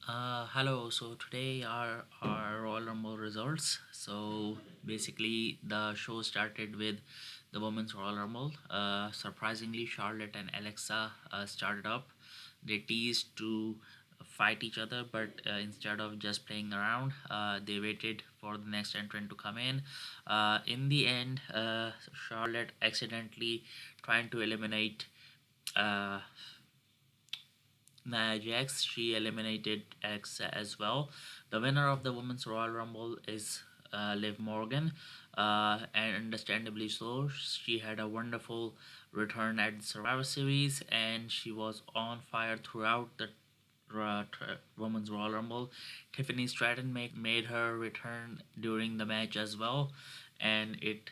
Hello. So today are our Royal Rumble results. So basically, the show started with the Women's Royal Rumble. Surprisingly, Charlotte and Alexa started up. They teased to fight each other, but instead of just playing around, they waited for the next entrant to come in. In the end, Charlotte accidentally trying to eliminate. Uh, Nia Jax, she eliminated X as well. The winner of the Women's Royal Rumble is Liv Morgan, and understandably so. She had a wonderful return at the Survivor Series, and she was on fire throughout the Women's Royal Rumble. Tiffany Stratton made her return during the match as well, and it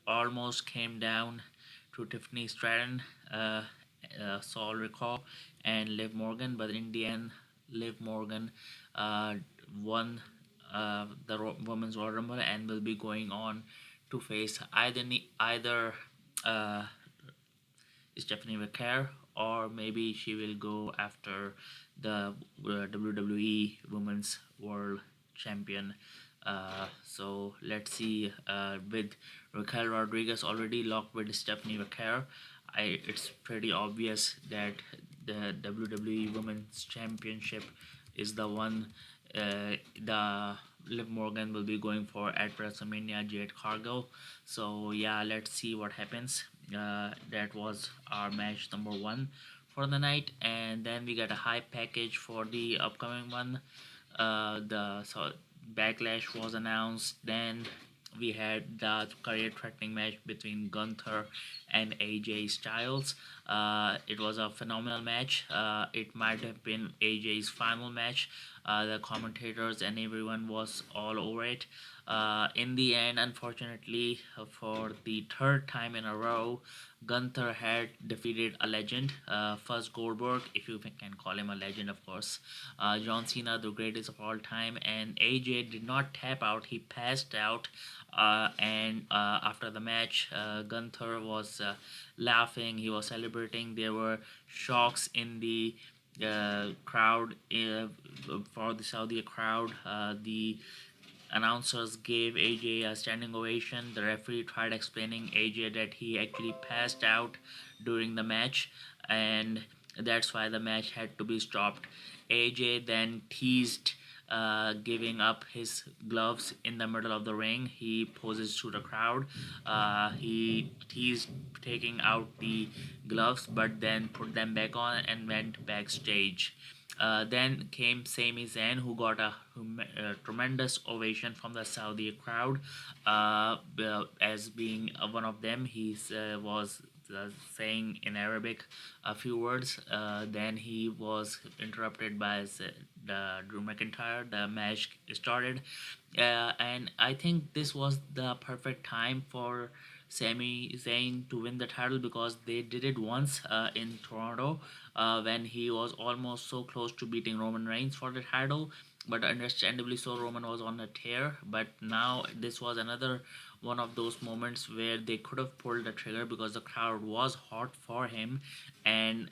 almost came down to Tiffany Stratton, Saul Rico, and Liv Morgan, but in the end, Liv Morgan uh, won the Women's Royal Rumble and will be going on to face either uh, Stephanie McCare, or maybe she will go after the WWE Women's World Champion. So let's see. With Raquel Rodriguez already locked with Stephanie McCare, it's pretty obvious that the WWE Women's Championship is the one the Liv Morgan will be going for at WrestleMania Jade Cargill. So yeah, let's see what happens. That was our match number one for the night, and then we got a high package for the upcoming one. The backlash was announced. Then we had the career-threatening match between Gunther and AJ Styles. It was a phenomenal match. It might have been AJ's final match. The commentators and everyone was all over it. In the end, unfortunately, for the third time in a row, Gunther had defeated a legend. First Goldberg, if you can call him a legend, of course. John Cena, the greatest of all time, and AJ did not tap out. He passed out, and after the match, Gunther was laughing. He was celebrating. There were shocks in the crowd for the Saudi crowd. The announcers gave AJ a standing ovation. The referee tried explaining AJ that he actually passed out during the match, and that's why the match had to be stopped. AJ then teased giving up his gloves in the middle of the ring. He poses to the crowd. He teased taking out the gloves, but then put them back on and went backstage. Then came Sami Zayn, who got a tremendous ovation from the Saudi crowd. As being one of them, he was saying in Arabic a few words. Then he was interrupted by Drew McIntyre. The match started, and I think this was the perfect time for Sami Zayn to win the title, because they did it once in Toronto when he was almost so close to beating Roman Reigns for the title. But understandably so, Roman was on a tear. But now this was another one of those moments where they could have pulled the trigger, because the crowd was hot for him, and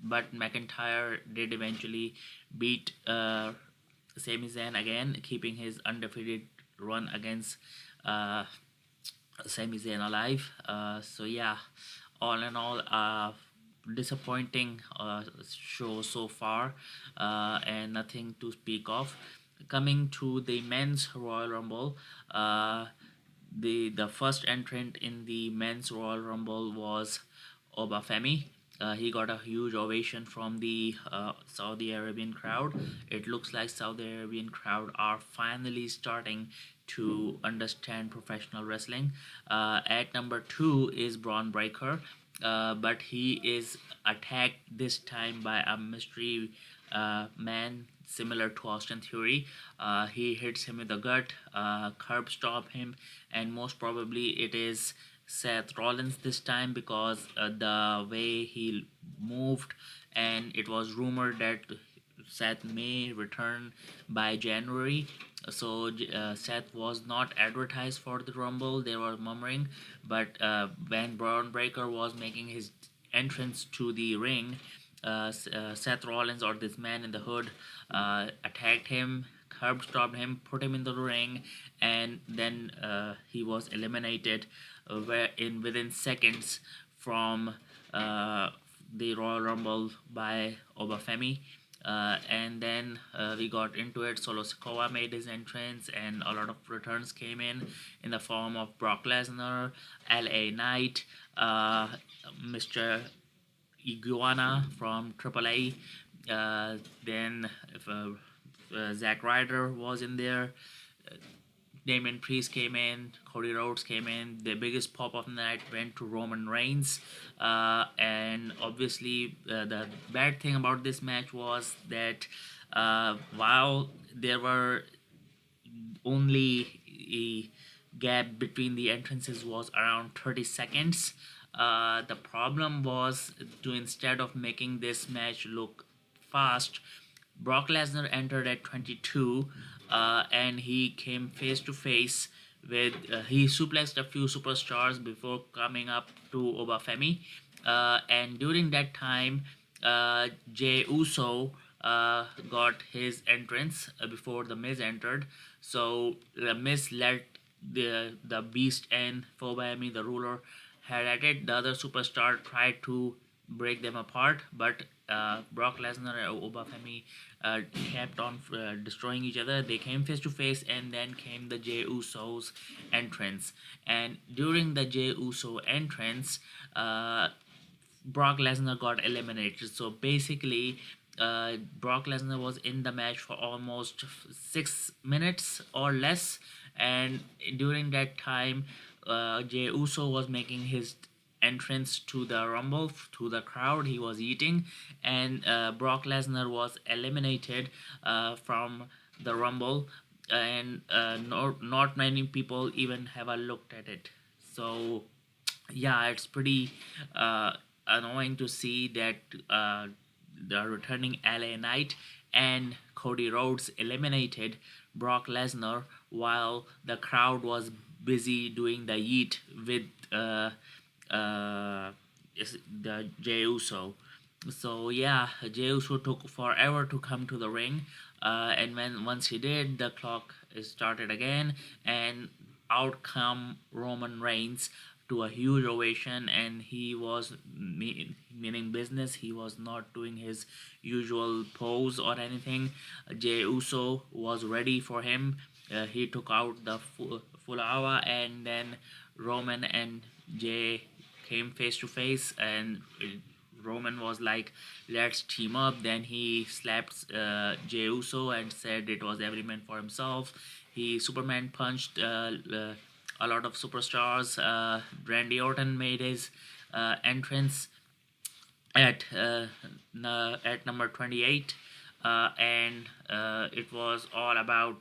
but McIntyre did eventually beat Sami Zayn again, keeping his undefeated run against uh, Sami Zayn alive. So yeah, all in all, disappointing show so far, and nothing to speak of. Coming to the men's Royal Rumble, the first entrant in the men's Royal Rumble was Obafemi. He got a huge ovation from the Saudi Arabian crowd. It looks like Saudi Arabian crowd are finally starting to understand professional wrestling. At number two is Braun Breaker, but he is attacked this time by a mystery man similar to Austin Theory. He hits him with the gut, curb stop him, and most probably it is Seth Rollins this time, because the way he moved, and it was rumored that Seth may return by January. So Seth was not advertised for the Rumble. There was murmuring, but when Braun Breaker was making his entrance to the ring, Seth Rollins, or this man in the hood, attacked him, curb stopped him, put him in the ring, and then he was eliminated where in within seconds from uh, the Royal Rumble by Obafemi. And then we got into it. Solo Sikoa made his entrance, and a lot of returns came in the form of Brock Lesnar, LA Knight, Mr. Iguana from AAA. Then if, Zack Ryder was in there. Damien Priest came in, Cody Rhodes came in. The biggest pop of the night went to Roman Reigns, and obviously the bad thing about this match was that while there were only a gap between the entrances was around 30 seconds. The problem was to instead of making this match look fast, Brock Lesnar entered at 22, and he came face to face with he suplexed a few superstars before coming up to Obafemi, and during that time, Jey Uso got his entrance before the Miz entered. So the Miz let the Beast and Miami, the ruler, had at it. The other superstar tried to break them apart, but Brock Lesnar and Obafemi kept on destroying each other. They came face to face, and then came the Jey Uso's entrance. And during the Jey Uso entrance, Brock Lesnar got eliminated. So basically, Brock Lesnar was in the match for almost 6 minutes or less, and during that time, Jey Uso was making his entrance to the Rumble to the crowd. He was eating, and Brock Lesnar was eliminated from the Rumble, and not many people even have a looked at it. So yeah, it's pretty annoying to see that the returning LA Knight and Cody Rhodes eliminated Brock Lesnar while the crowd was busy doing the yeet with uh, the Jey Uso. So yeah, Jey Uso took forever to come to the ring, and when once he did, the clock started again, and out come Roman Reigns to a huge ovation, and he was meaning business. He was not doing his usual pose or anything. Jey Uso was ready for him. He took out the full hour, and then Roman and Jey came face to face, and Roman was like, "Let's team up." Then he slapped Jey Uso and said it was every man for himself. He Superman punched a lot of superstars. Randy Orton made his entrance at at number 28, and it was all about,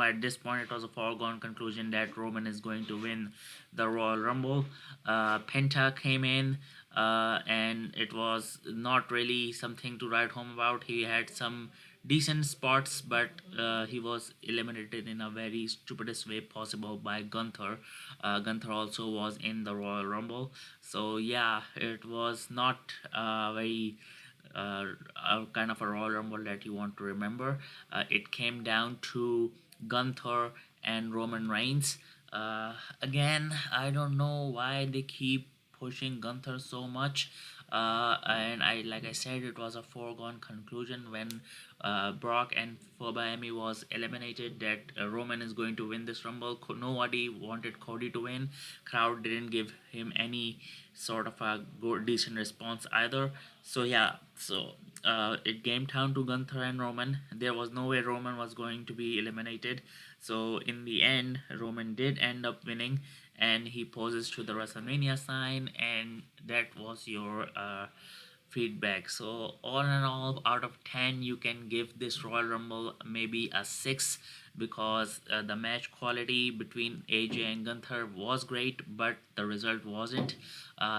at this point it was a foregone conclusion that Roman is going to win the Royal Rumble. Penta came in, and it was not really something to write home about. He had some decent spots, but he was eliminated in a very stupidest way possible by Gunther. Gunther also was in the Royal Rumble, so yeah, it was not very a kind of a Royal Rumble that you want to remember. It came down to Gunther and Roman Reigns. Again, I don't know why they keep pushing Gunther so much. And like I said, it was a foregone conclusion when Brock and Miami was eliminated that Roman is going to win this Rumble. Nobody wanted Cody to win. Crowd didn't give him any sort of a good, decent response either. So yeah, so it came down to Gunther and Roman. There was no way Roman was going to be eliminated. So in the end, Roman did end up winning, and he poses to the WrestleMania sign, and that was your feedback. So all in all, out of 10, you can give this Royal Rumble maybe a 6. because the match quality between AJ and Gunther was great, but the result wasn't.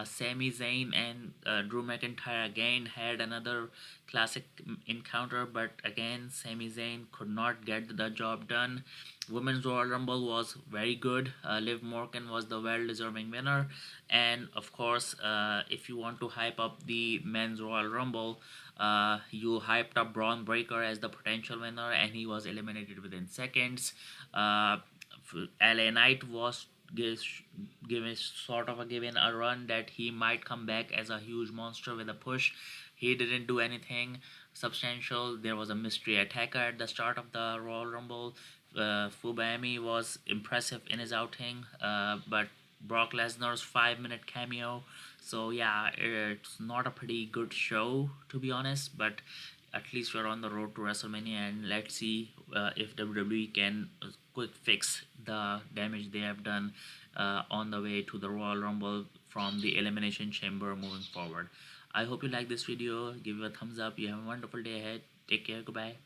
Sami Zayn and Drew McIntyre again had another classic encounter, but again, Sami Zayn could not get the job done. Women's Royal Rumble was very good. Liv Morgan was the well deserving winner. And of course, if you want to hype up the Men's Royal Rumble, you hyped up Braun Breaker as the potential winner, and he was eliminated within seconds. Uh, LA Knight was gives given sort of a given a run that he might come back as a huge monster with a push. He didn't do anything substantial. There was a mystery attacker at the start of the Royal Rumble. Fubami was impressive in his outing, but Brock Lesnar's 5 minute cameo. So yeah, it's not a pretty good show to be honest, but at least we're on the road to WrestleMania, and let's see if WWE can quick fix the damage they have done on the way to the Royal Rumble from the Elimination Chamber moving forward. I hope you like this video. Give it a thumbs up. You have a wonderful day ahead. Take care. Goodbye.